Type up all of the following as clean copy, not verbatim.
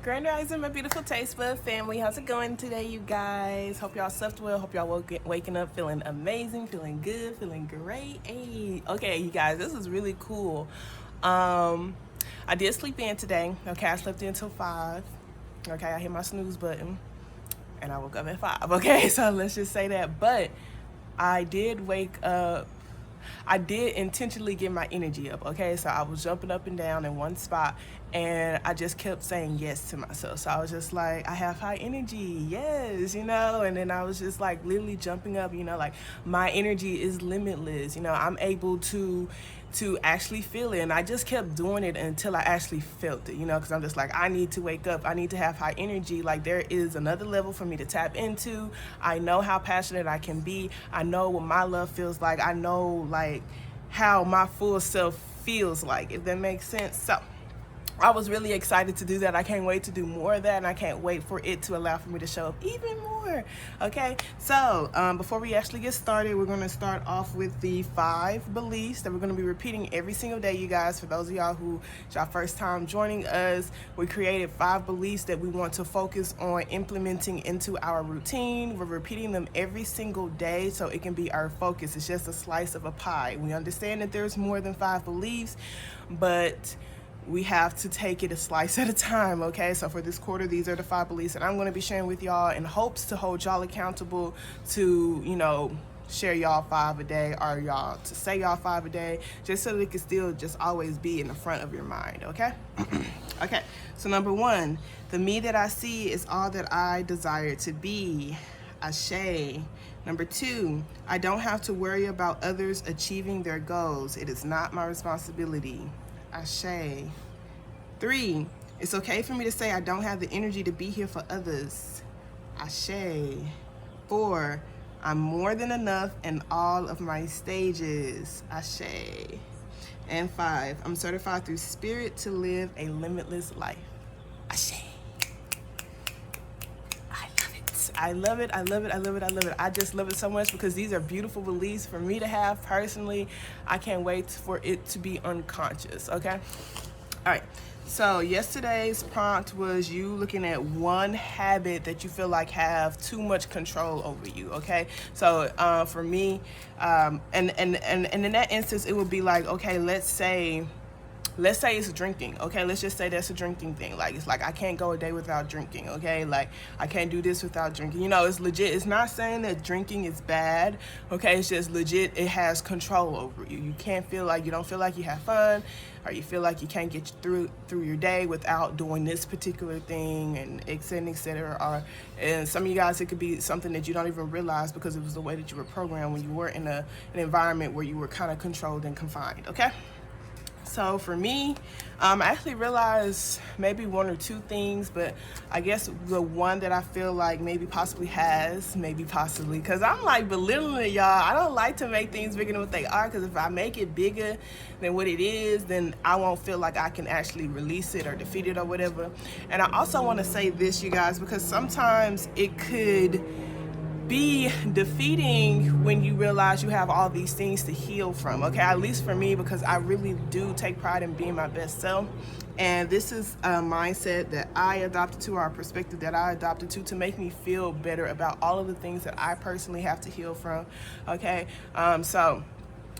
Grand Rising, my beautiful taste bud family. How's it going today, you guys? Hope y'all slept well. Hope y'all waking up feeling amazing, feeling good, feeling great. Hey, okay, you guys, this is really cool. Um, I did sleep in today. Okay, I slept in until 5. Okay, I hit my snooze button and I woke up at 5. Okay, so let's just say that. But I did wake up. I did intentionally get my energy up, okay? So I was jumping up and down in one spot and I just kept saying yes to myself. So I was just like, I have high energy, yes, and then I was just like literally jumping up, like my energy is limitless, I'm able to actually feel it. And I just kept doing it until I actually felt it, because I'm just like, I need to wake up. I need to have high energy. Like there is another level for me to tap into. I know how passionate I can be. I know what my love feels like. I know like how my full self feels like, if that makes sense. So I was really excited to do that. I can't wait to do more of that, and I can't wait for it to allow for me to show up even more. Okay, so before we actually get started, we're going to start off with the 5 beliefs that we're going to be repeating every single day, you guys. For those of y'all who it's your first time joining us, we created 5 beliefs that we want to focus on implementing into our routine. We're repeating them every single day so it can be our focus. It's just a slice of a pie. We understand that there's more than 5 beliefs, but we have to take it a slice at a time, okay? So for this quarter, these are the 5 beliefs that I'm going to be sharing with y'all in hopes to hold y'all accountable to, share y'all 5 a day, or y'all to say y'all 5 a day, just so that it can still just always be in the front of your mind, okay? Okay, so number 1, the me that I see is all that I desire to be. Ashe. Number 2, I don't have to worry about others achieving their goals. It is not my responsibility. Ashe. 3, it's okay for me to say I don't have the energy to be here for others. Ashe. 4, I'm more than enough in all of my stages. Ashe. And 5, I'm certified through spirit to live a limitless life. Ashe. I love it. I love it. I love it. I love it. I just love it so much because these are beautiful beliefs for me to have personally. I can't wait for it to be unconscious. Okay. All right. So yesterday's prompt was you looking at one habit that you feel like have too much control over you. Okay. So for me, and in that instance, it would be like, okay, let's say it's drinking, okay? Let's just say that's a drinking thing. Like, it's like I can't go a day without drinking, okay? Like, I can't do this without drinking. It's legit. It's not saying that drinking is bad, okay? It's just legit. It has control over you. You don't feel like you have fun, or you feel like you can't get through your day without doing this particular thing, and et cetera. And some of you guys, it could be something that you don't even realize because it was the way that you were programmed when you were in an environment where you were kind of controlled and confined, okay? So for me, I actually realized maybe 1 or 2 things, but I guess the one that I feel like because I'm like belittling it, y'all. I don't like to make things bigger than what they are, because if I make it bigger than what it is, then I won't feel like I can actually release it or defeat it or whatever. And I also want to say this, you guys, because sometimes it could be defeating when you realize you have all these things to heal from, okay? At least for me, because I really do take pride in being my best self. And this is a mindset that I adopted to, or a perspective that I adopted to make me feel better about all of the things that I personally have to heal from, okay?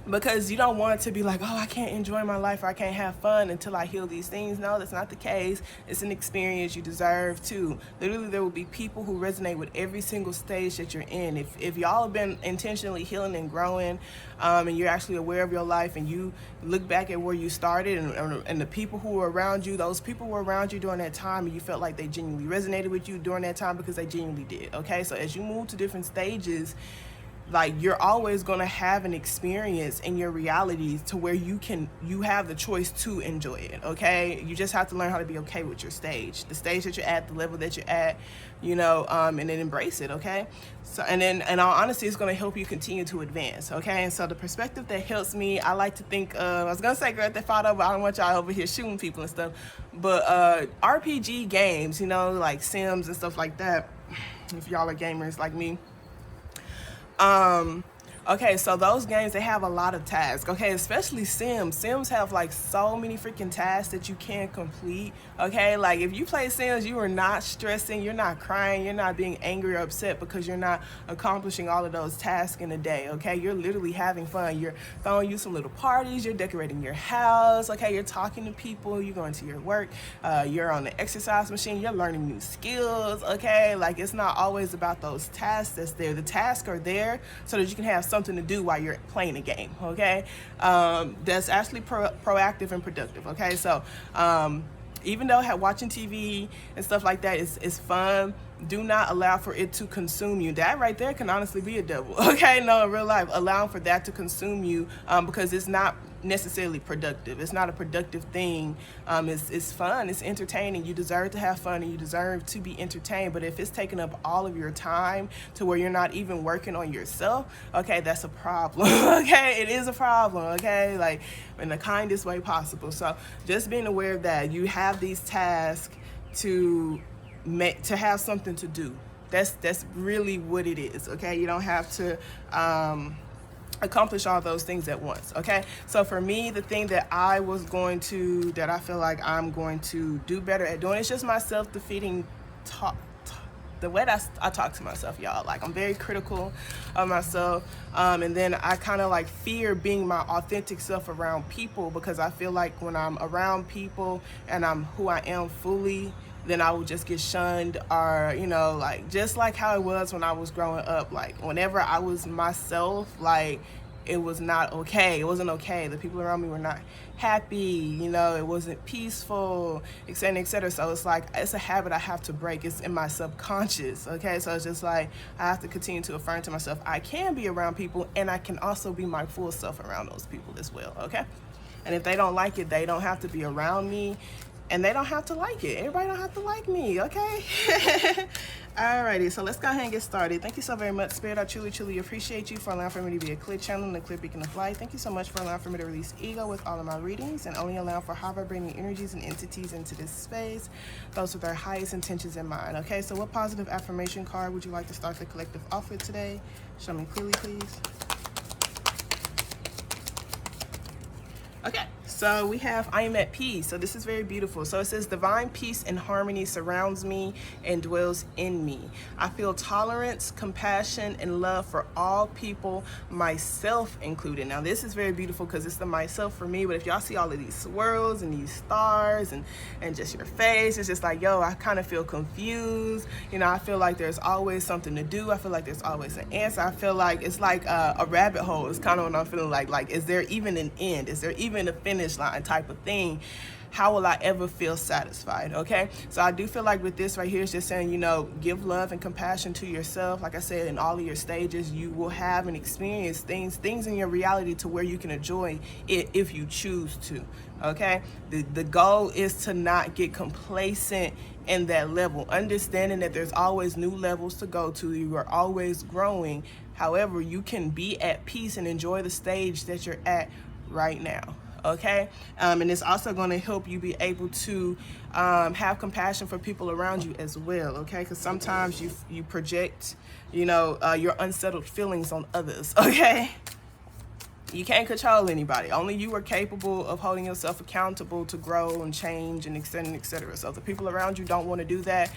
Because you don't want to be like, oh, I can't enjoy my life, or I can't have fun until I heal these things. No, that's not the case. It's an experience you deserve too. Literally, there will be people who resonate with every single stage that you're in. If y'all have been intentionally healing and growing, and you're actually aware of your life, and you look back at where you started, and the people who were around you, those people were around you during that time, and you felt like they genuinely resonated with you during that time because they genuinely did, okay? So as you move to different stages, like, you're always going to have an experience in your reality to where you have the choice to enjoy it, okay? You just have to learn how to be okay with your stage, the stage that you're at, the level that you're at, and then embrace it, okay? So, and then, in all honesty, it's going to help you continue to advance, okay? And so the perspective that helps me, I like to think of, I was going to say Grand Theft Auto, but I don't want y'all over here shooting people and stuff, but RPG games, like Sims and stuff like that, if y'all are gamers like me. Okay, so those games, they have a lot of tasks. Okay, especially Sims. Sims have like so many freaking tasks that you can complete. Okay, like if you play Sims, you are not stressing, you're not crying, you're not being angry or upset because you're not accomplishing all of those tasks in a day. Okay, you're literally having fun. You're throwing you some little parties, you're decorating your house. Okay, you're talking to people, you're going to your work, you're on the exercise machine, you're learning new skills. Okay, like it's not always about those tasks that's there. The tasks are there so that you can have something to do while you're playing a game. Okay, that's actually proactive and productive. Okay, so even though watching TV and stuff like that is fun, do not allow for it to consume you. That right there can honestly be a devil. Okay, no, in real life, allowing for that to consume you, because it's not necessarily productive. It's not a productive thing. It's fun, it's entertaining. You deserve to have fun and you deserve to be entertained. But if it's taking up all of your time to where you're not even working on yourself, okay, that's a problem. Okay, it is a problem. Okay, like in the kindest way possible. So just being aware of that, you have these tasks to have something to do. That's really what it is. Okay, you don't have to accomplish all those things at once. Okay, so for me, the thing that I feel like I'm going to do better at doing, it's just my self-defeating talk. The way that I talk to myself, y'all, like I'm very critical of myself, and then I kind of like fear being my authentic self around people, because I feel like when I'm around people and I'm who I am fully, then I would just get shunned, or like just like how it was when I was growing up. Like whenever I was myself, like it was not okay. It wasn't okay. The people around me were not happy. It wasn't peaceful, etc., etc. So it's like it's a habit I have to break. It's in my subconscious. Okay, so it's just like I have to continue to affirm to myself I can be around people, and I can also be my full self around those people as well. Okay, and if they don't like it, they don't have to be around me. And they don't have to like it. Everybody don't have to like me, okay? Alrighty, so let's go ahead and get started. Thank you so very much, Spirit. I truly, truly appreciate you for allowing for me to be a clear channel and a clear beacon of light. Thank you so much for allowing for me to release ego with all of my readings and only allow for high vibrating energies and entities into this space, those with their highest intentions in mind. Okay, so what positive affirmation card would you like to start the collective off with today? Show me clearly, please. Okay, so we have I am at peace. So this is very beautiful. So it says divine peace and harmony surrounds me and dwells in me. I feel tolerance, compassion, and love for all people, myself included. Now this is very beautiful because it's the myself for me, but if y'all see all of these swirls and these stars and just your face, it's just like, yo, I kind of feel confused. I feel like there's always something to do. I feel like there's always an answer. I feel like it's like a rabbit hole. It's kind of what I'm feeling like. Like, is there even an end? Is there even a finish line type of thing? How will I ever feel satisfied? Okay, so I do feel like with this right here, it's just saying, give love and compassion to yourself. Like I said, in all of your stages, you will have and experience things in your reality to where you can enjoy it if you choose to. Okay, the goal is to not get complacent in that level, understanding that there's always new levels to go to. You are always growing. However, you can be at peace and enjoy the stage that you're at right now. Okay, and it's also going to help you be able to have compassion for people around you as well. Okay, because sometimes you project your unsettled feelings on others. Okay, you can't control anybody. Only you are capable of holding yourself accountable to grow and change and etc. So if the people around you don't want to do that,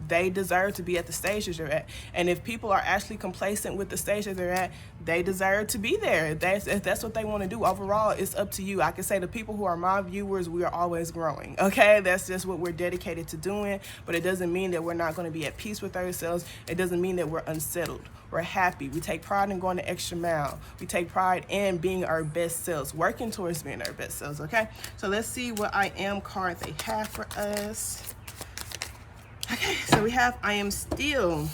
they deserve to be at the stages you're at. And if people are actually complacent with the stage that they're at, they deserve to be there. If that's what they want to do. Overall, it's up to you. I can say the people who are my viewers, we are always growing. Okay, that's just what we're dedicated to doing. But it doesn't mean that we're not going to be at peace with ourselves. It doesn't mean that we're unsettled. We're happy. We take pride in going the extra mile. We take pride in being our best selves, working towards being our best selves. Okay, so let's see what I am card they have for us. Okay, so we have I am still.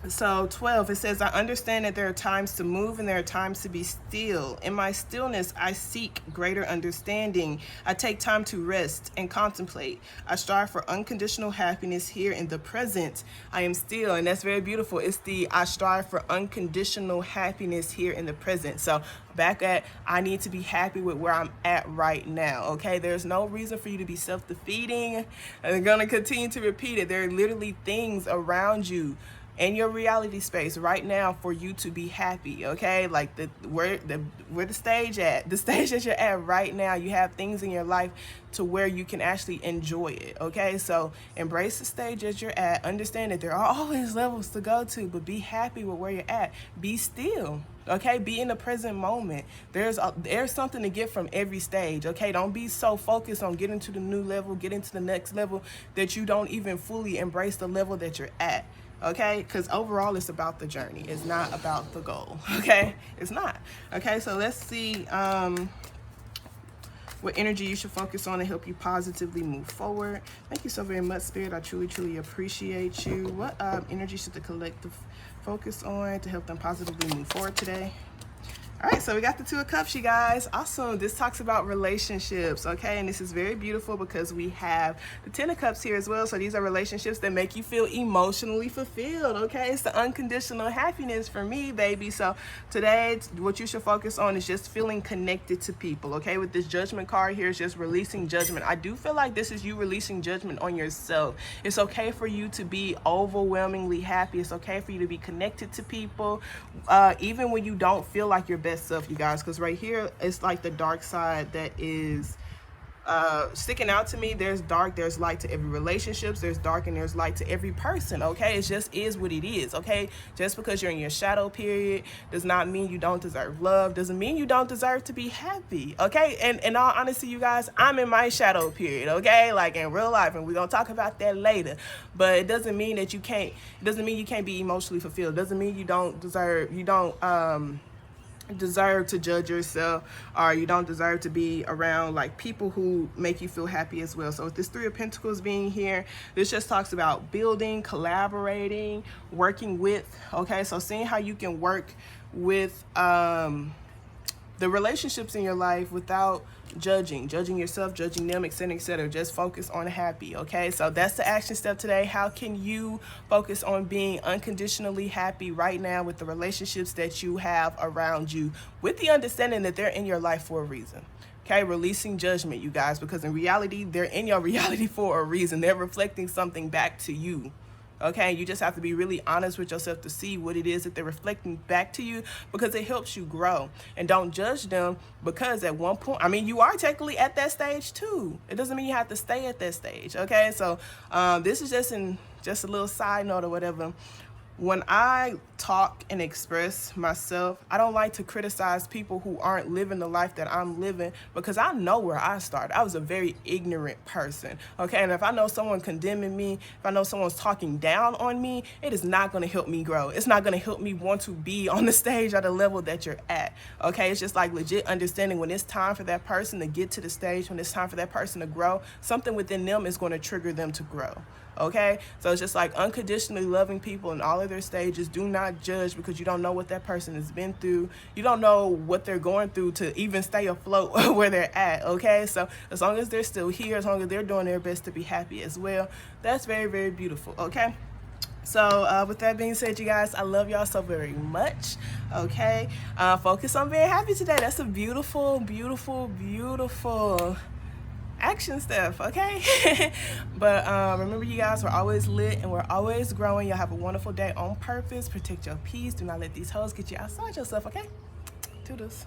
So 12, it says, I understand that there are times to move and there are times to be still. In my stillness, I seek greater understanding. I take time to rest and contemplate. I strive for unconditional happiness here in the present. I am still, and that's very beautiful. It's the I strive for unconditional happiness here in the present. So back at, I need to be happy with where I'm at right now. Okay, there's no reason for you to be self-defeating. I'm going to continue to repeat it. There are literally things around you in your reality space right now for you to be happy, okay? Like where the stage at, the stage that you're at right now, you have things in your life to where you can actually enjoy it, okay? So embrace the stage that you're at. Understand that there are always levels to go to, but be happy with where you're at. Be still, okay? Be in the present moment. There's something to get from every stage, okay? Don't be so focused on getting to the new level, getting to the next level, that you don't even fully embrace the level that you're at, okay? Because overall, it's about the journey. It's not about the goal, okay? It's not, okay? So let's see what energy you should focus on to help you positively move forward. Thank you so very much, Spirit. I truly, truly appreciate you. What energy should the collective focus on to help them positively move forward today? All right, so we got the Two of Cups, you guys. Awesome. This talks about relationships, okay? And this is very beautiful because we have the Ten of Cups here as well. So these are relationships that make you feel emotionally fulfilled, okay? It's the unconditional happiness for me, baby. So today, what you should focus on is just feeling connected to people, okay? With this Judgment card here, it's just releasing judgment. I do feel like this is you releasing judgment on yourself. It's okay for you to be overwhelmingly happy. It's okay for you to be connected to people, even when you don't feel like you're best self, you guys, because right here it's like the dark side that is sticking out to me. There's dark, there's light to every relationships, there's dark and there's light to every person, okay? It just is what it is, okay? Just because you're in your shadow period does not mean you don't deserve love, doesn't mean you don't deserve to be happy, okay? And in all honesty, you guys, I'm in my shadow period, okay? Like in real life, and we're gonna talk about that later. But it doesn't mean that you can't, it doesn't mean you can't be emotionally fulfilled. It doesn't mean you don't deserve, you don't deserve to judge yourself, or you don't deserve to be around like people who make you feel happy as well. So with this Three of Pentacles being here, this just talks about building, collaborating, working with, okay? So seeing how you can work with the relationships in your life without judging yourself, judging them, etc., etc. Just focus on happy, okay? So that's the action step today. How can you focus on being unconditionally happy right now with the relationships that you have around you, with the understanding that they're in your life for a reason? Okay, releasing judgment, you guys, because in reality, they're in your reality for a reason. They're reflecting something back to you. Okay, you just have to be really honest with yourself to see what it is that they're reflecting back to you, because it helps you grow. And don't judge them, because at one point, I mean, you are technically at that stage too. It doesn't mean you have to stay at that stage, okay? So this is just a little side note or whatever. When I talk and express myself, I don't like to criticize people who aren't living the life that I'm living, because I know where I started. I was a very ignorant person, okay? And if I know someone condemning me, if I know someone's talking down on me, it is not going to help me grow. It's not going to help me want to be on the stage at the level that you're at, okay? It's just like legit understanding when it's time for that person to get to the stage, when it's time for that person to grow, something within them is going to trigger them to grow. Okay, so it's just like unconditionally loving people in all of their stages. Do not judge, because you don't know what that person has been through. You don't know what they're going through to even stay afloat where they're at. Okay, so as long as they're still here, as long as they're doing their best to be happy as well, that's very, very beautiful. Okay, so with that being said, you guys, I love y'all so very much. Okay, focus on being happy today. That's a beautiful, beautiful, beautiful action stuff, okay? But remember, you guys, we're always lit and we're always growing. Y'all have a wonderful day on purpose. Protect your peace. Do not let these hoes get you outside yourself, okay? Toodles.